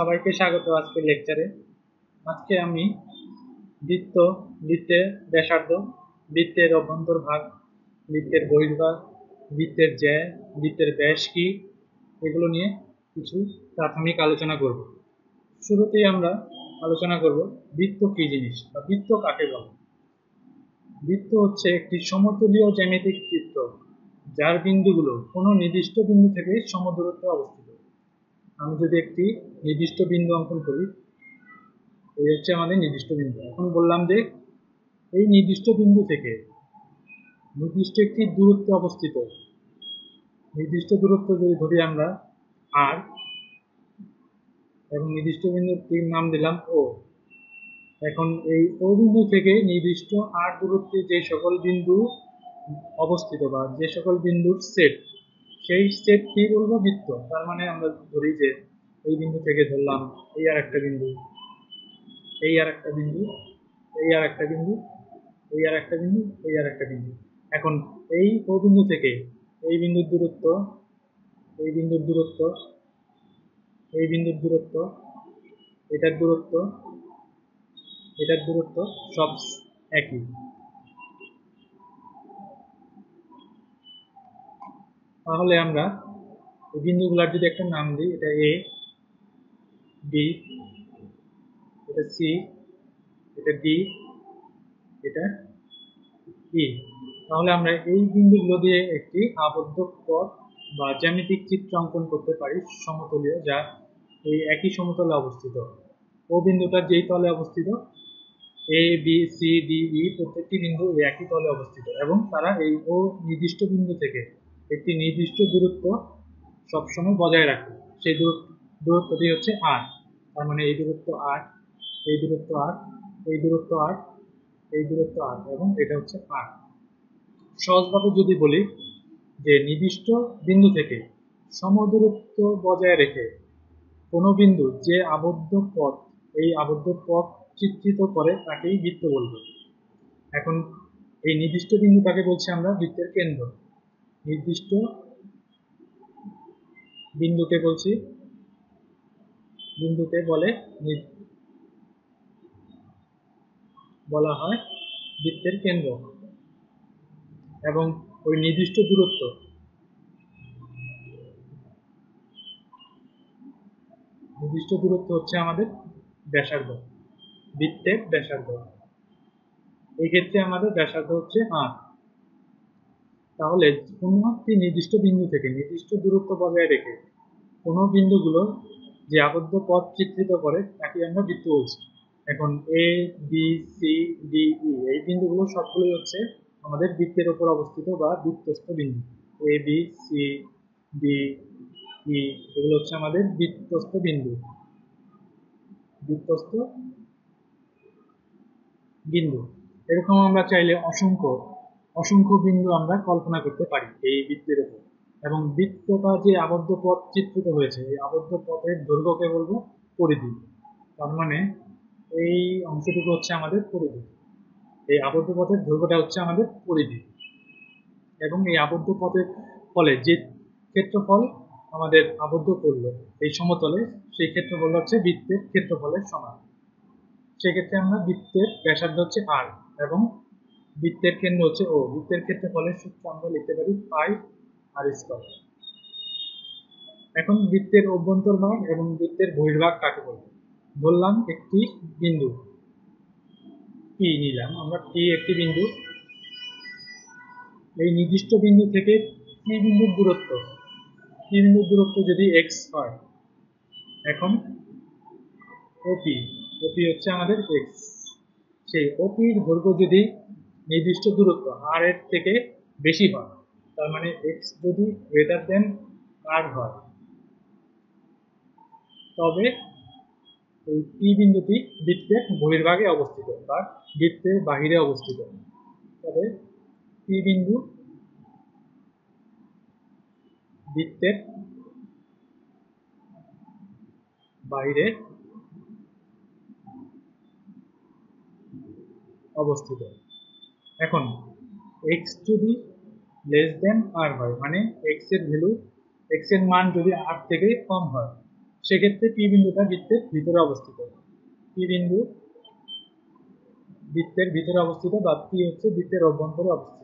সবাইকে স্বাগত আজকের লেকচারে। আজকে আমি বৃত্ত, বৃত্তের ব্যাসার্ধ, বৃত্তের অভ্যন্তরভাগ, বৃত্তের বহির্ভাগ, বৃত্তের জ্যা, বৃত্তের ব্যাস কি, এগুলো নিয়ে কিছু প্রাথমিক আলোচনা করব। শুরুতেই আমরা আলোচনা করব বৃত্ত কি জিনিস বা বৃত্ত কাকে বলে। বৃত্ত হচ্ছে একটি সমতলীয় জ্যামিতিক চিত্র যার বিন্দুগুলো কোনো নির্দিষ্ট বিন্দু থেকে সমদূরত্বে অবস্থিত। আমি যদি একটি নির্দিষ্ট বিন্দু অঙ্কন করি, এই হচ্ছে আমাদের নির্দিষ্ট বিন্দু। এখন বললাম যে এই নির্দিষ্ট বিন্দু থেকে নির্দিষ্ট একটি দূরত্বে অবস্থিত, নির্দিষ্ট দূরত্ব যদি ধরি আমরা আর, এবং নির্দিষ্ট বিন্দুটির নাম দিলাম ও। এখন এই ও বিন্দু থেকে নির্দিষ্ট আর দূরত্বে যে সকল বিন্দু অবস্থিত বা যে সকল বিন্দুর সেট, সেই সেট কি বলবো? বৃত্ত। তার মানে আমরা ধরি যে এই বিন্দু থেকে ধরলাম এই আর একটা বিন্দু, এই আর একটা বিন্দু, এই আর একটা বিন্দু, এই আর একটা বিন্দু, এই আর একটা বিন্দু। এখন এই ও বিন্দু থেকে এই বিন্দুর দূরত্ব, এই বিন্দুর দূরত্ব, এই বিন্দুর দূরত্ব, এটার দূরত্ব, এটার দূরত্ব সব একই। তাহলে আমরা এই বিন্দুগুলার যদি একটা নাম দিই, এটা এ, বি, এটা সি, এটা ডি, এটা ই। তাহলে আমরা এই বিন্দুগুলো দিয়ে একটি আবদ্ধ পথ বা জ্যামিতিক চিত্র অঙ্কন করতে পারি সমতলীয়, যা এই একই সমতলে অবস্থিত। ও বিন্দুটা যেই তলে অবস্থিত, A B C D E প্রত্যেকটি বিন্দু একই তলে অবস্থিত এবং তারা এই ও নির্দিষ্ট বিন্দু থেকে একটি নির্দিষ্ট দূরত্ব সবসময় বজায় রাখে। সেই দূরত্বটি হচ্ছে আর। তার মানে এই দূরত্ব আর, এই দূরত্ব আর, এই দূরত্ব আর, এই দূরত্ব আর, এবং এটা হচ্ছে আর। সহজভাবে যদি বলি যে নির্দিষ্ট বিন্দু থেকে সমদূরত্ব বজায় রেখে কোনো বিন্দু যে আবদ্ধ পথ, এই আবদ্ধ পথ চিত্রিত করে তাকেই বৃত্ত বলবো। এখন এই নির্দিষ্ট বিন্দুটাকে বলছি আমরা বৃত্তের কেন্দ্র। নির্দিষ্ট বিন্দুকে বলছি, বিন্দুকে বলা হয় বৃত্তের কেন্দ্র। এবং ওই নির্দিষ্ট দূরত্ব, নির্দিষ্ট দূরত্ব হচ্ছে আমাদের ব্যাসার্ধ, বৃত্তের ব্যাসার্ধ। এই ক্ষেত্রে আমাদের ব্যাসার্ধ হচ্ছে আর। তাহলে কোনো একটি নির্দিষ্ট বিন্দু থেকে নির্দিষ্ট দূরত্ব বজায় রেখে কোনো বিন্দুগুলো যে আবদ্ধ পথ চিত্রিত করে তাকে আমরা বৃত্ত বলছি। এখন A B C D E এই বিন্দুগুলো সবগুলোই হচ্ছে আমাদের বৃত্তের উপর অবস্থিত বা বৃত্তস্থ বিন্দু। A B C D E এগুলো হচ্ছে আমাদের বৃত্তস্থ বিন্দু, বৃত্তস্থ বিন্দু। এরকম আমরা চাইলে অসংখ্য অসংখ্য বিন্দু আমরা কল্পনা করতে পারি এই বৃত্তের উপর। এবং বৃত্তটা যে আবদ্ধ পথ চিত্রিত হয়েছে, এই আবদ্ধ পথের দৈর্ঘ্যকে বলবো পরিধি। তার মানে এই অংশটুকু হচ্ছে আমাদের পরিধি, এই আবদ্ধ পথের দৈর্ঘ্যটা হচ্ছে আমাদের পরিধি। এবং এই আবদ্ধ পথের ফলে যে ক্ষেত্রফল আমাদের আবদ্ধ করলো এই সমতলে, সেই ক্ষেত্রফল হচ্ছে বৃত্তের ক্ষেত্রফলের সমান। সেক্ষেত্রে আমরা বৃত্তের ব্যাসার্ধ হচ্ছে আর এবং বৃত্তের কেন্দ্র হচ্ছে ও। বৃত্তের ক্ষেত্রফলের সূত্র আমরা লিখতে পারি পাই আর স্কয়ার। এখন বৃত্তের অভ্যন্তরভাগ এবং বৃত্তের বহির্ভাগ কাকে বলে? ধরলাম একটি বিন্দু পি নিলাম আমরা, পি একটি বিন্দু। এই নির্দিষ্ট বিন্দু থেকে পি বিন্দুর দূরত্ব, পি বিন্দুর দূরত্ব যদি এক্স হয়, এখন ওপি, ওপি হচ্ছে আমাদের এক্স। সেই ওপির দৈর্ঘ্য যদি নির্দিষ্ট দূরত্ব আর এর থেকে বেশি হয়, তার মানে এক্স যদি গ্রেটার দেন আর হয়, তবে এই পি বিন্দুটি বৃত্তের বহির্ভাগে অবস্থিত বা বৃত্তের বাহিরে অবস্থিত। তবে পি বিন্দু বৃত্তের বাইরে অবস্থিত। এখন এক্স যদি লেস দেন আর হয়, মানে এক্স এর ভ্যালু, এক্স এর মান যদি আর থেকে কম হয়, সেক্ষেত্রে পি বিন্দুটা বৃত্তের ভিতরে অবস্থিত। পি বিন্দু বৃত্তের ভিতরে অবস্থিত বা পি হচ্ছে বৃত্তের অভ্যন্তরে অবস্থিত।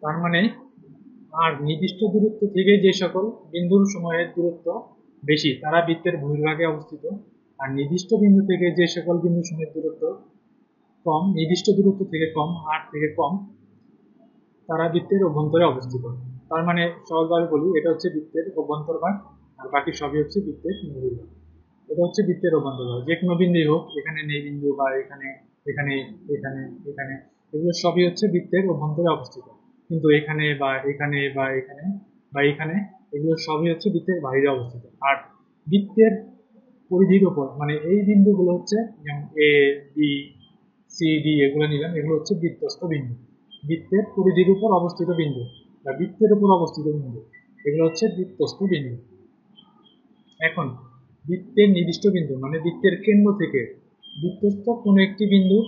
তার মানে আর নির্দিষ্ট দূরত্ব থেকে যে সকল বিন্দুর সময়ের দূরত্ব বেশি তারা বৃত্তের বহির্ভাগে অবস্থিত, আর নির্দিষ্ট বিন্দু থেকে যে সকল বিন্দু সময়ের দূরত্ব কম, নির্দিষ্ট দূরত্ব থেকে কম, আর থেকে কম, তারা বৃত্তের অভ্যন্তরে অবস্থিত। তার মানে সহজভাবে বলি, এটা হচ্ছে বৃত্তের অভ্যন্তর ভাগ, আর বাকি সবই হচ্ছে বৃত্তের বহির্ভাগ। এটা হচ্ছে বৃত্তের অভ্যন্তর ভাগ। যে কোনো বিন্দুই হোক, এখানে নেই বিন্দু বা এখানে এখানে এখানে এখানে, এগুলো সবই হচ্ছে বৃত্তের অভ্যন্তরে অবস্থিত। কিন্তু এখানে বা এখানে বা এখানে বা এখানে, এগুলো সবই হচ্ছে বৃত্তের বাইরে অবস্থিত। আর বৃত্তের পরিধির উপর, মানে এই বিন্দুগুলো হচ্ছে যেমন এ, বি, সি, ডি, এগুলো নিলাম, এগুলো হচ্ছে বৃত্তস্থ বিন্দু। বৃত্তের পরিধির উপর অবস্থিত বিন্দু বা বৃত্তের উপর অবস্থিত বিন্দু, এগুলো হচ্ছে বৃত্তস্থ বিন্দু। এখন বৃত্তের নির্দিষ্ট বিন্দু মানে বৃত্তের কেন্দ্র থেকে বৃত্তস্থ কোনো একটি বিন্দুর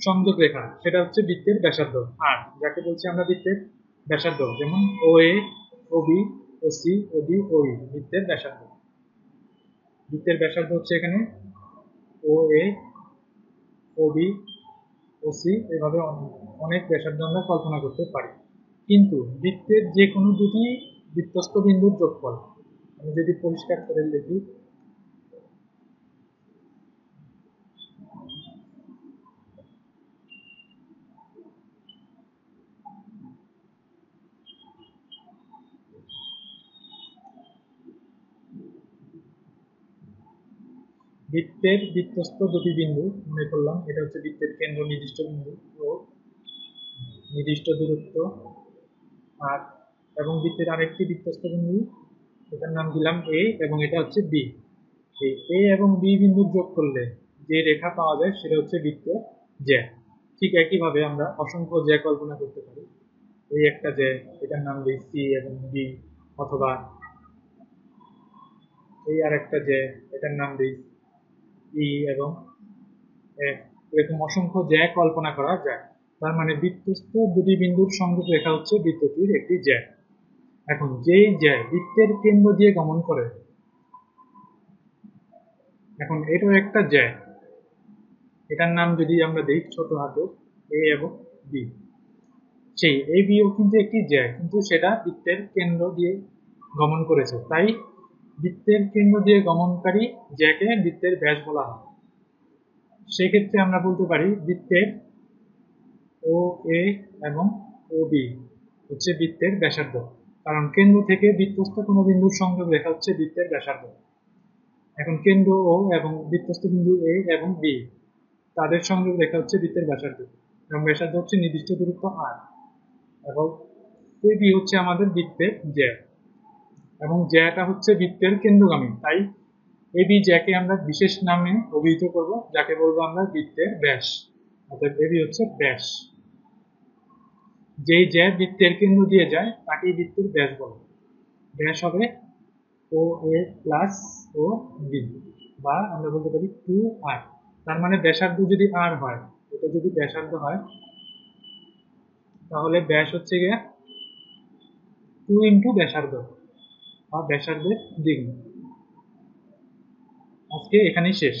সংযোগ রেখা, সেটা হচ্ছে বৃত্তের ব্যাসার্ধ। আর যাকে বলছি আমরা বৃত্তের ব্যাসার্ধ, যেমন ও এ, ও বি, ও সি, ও ডি, ও ই, বৃত্তের ব্যাসার্ধ। বৃত্তের ব্যাসার্ধ হচ্ছে এখানে ও এ, ও বি, ও সি, এভাবে অনেক ব্যাসার্ধ আমরা কল্পনা করতে পারি। কিন্তু বৃত্তের যে কোনো দুটি বৃত্তস্থ বিন্দুর যোগফল, আমি যদি পরিষ্কার করে লিখি, বৃত্তের বৃত্তস্থ দুটি বিন্দু মনে করলাম, এটা হচ্ছে বৃত্তের কেন্দ্র নির্দিষ্ট বিন্দু ও নির্দিষ্ট দূরত্ব আর, এবং বৃত্তের আরেকটি বৃত্তস্থ বিন্দু, এটার নাম দিলাম এ, এবং এটা হচ্ছে বি। এই এ এবং বি বিন্দু যোগ করলে যে রেখা পাওয়া যায় সেটা হচ্ছে বৃত্তের জ্যা। ঠিক একইভাবে আমরা অসংখ্য জ্যা কল্পনা করতে পারি। এই একটা জ্যা, এটার নাম দিই সি এবং ডি, অথবা এই আর একটা জ্যা, এটার নাম দিই ই এবং এফ। এরকম অসংখ্য জ্যা কল্পনা করা যায়। তার মানে বৃত্তস্থ দুটি বিন্দুর সংযোগ রেখা হচ্ছে বৃত্তটির একটি জ্যা। এখন যেই জ্যা বৃত্তের কেন্দ্র দিয়ে গমন করে, এখন এটাও একটা জ্যা, এটার নাম যদি আমরা দিই ছোট হাতের এ এবং বি, সেই এ বিও কিন্তু একটি জ্যা, কিন্তু সেটা বৃত্তের কেন্দ্র দিয়ে গমন করেছে, তাই বৃত্তের কেন্দ্র দিয়ে গমনকারী জ্যাকে বৃত্তের ব্যাস বলা হয়। সেক্ষেত্রে আমরা বলতে পারি বৃত্তের ও এ এবং ও বি হচ্ছে বৃত্তের ব্যাসার্ধ, কারণ কেন্দ্র থেকে বৃত্তস্থ কোনো বিন্দুর সংযোগ রেখা হচ্ছে বৃত্তের ব্যাসার্ধ। এখন কেন্দ্র ও এবং বৃত্তস্থ বিন্দু এ এবং বি, তাদের সংযোগ রেখা হচ্ছে বৃত্তের ব্যাসার্ধ, এবং ব্যাসার্ধ হচ্ছে নির্দিষ্ট দূরত্ব আর, এবং এ বি হচ্ছে আমাদের বৃত্তের জ্যা, এবং জ্যাটা হচ্ছে বৃত্তের কেন্দ্রগামী, তাই এ বি জ্যাকে আমরা বিশেষ নামে অভিহিত করব, যাকে বলবো আমরা বৃত্তের ব্যাস, অর্থাৎ এ বি হচ্ছে ব্যাস। যেই জ্যা বৃত্তের কেন্দ্র দিয়ে যায় তাকেই বৃত্তের ব্যাস বলে। ব্যাস হবে ও এ প্লাস ও বি, বা আমরা বলতে পারি 2r। তার মানে ব্যাসার্ধ যদি আর হয়, এটা যদি ব্যাসার্ধ হয়, তাহলে ব্যাস হচ্ছে গিয়ে 2 ইন্টু ব্যাসার্ধ বা ব্যাসার্ধের দ্বিগুণ। আজকে এখানেই শেষ।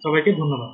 সবাইকে ধন্যবাদ।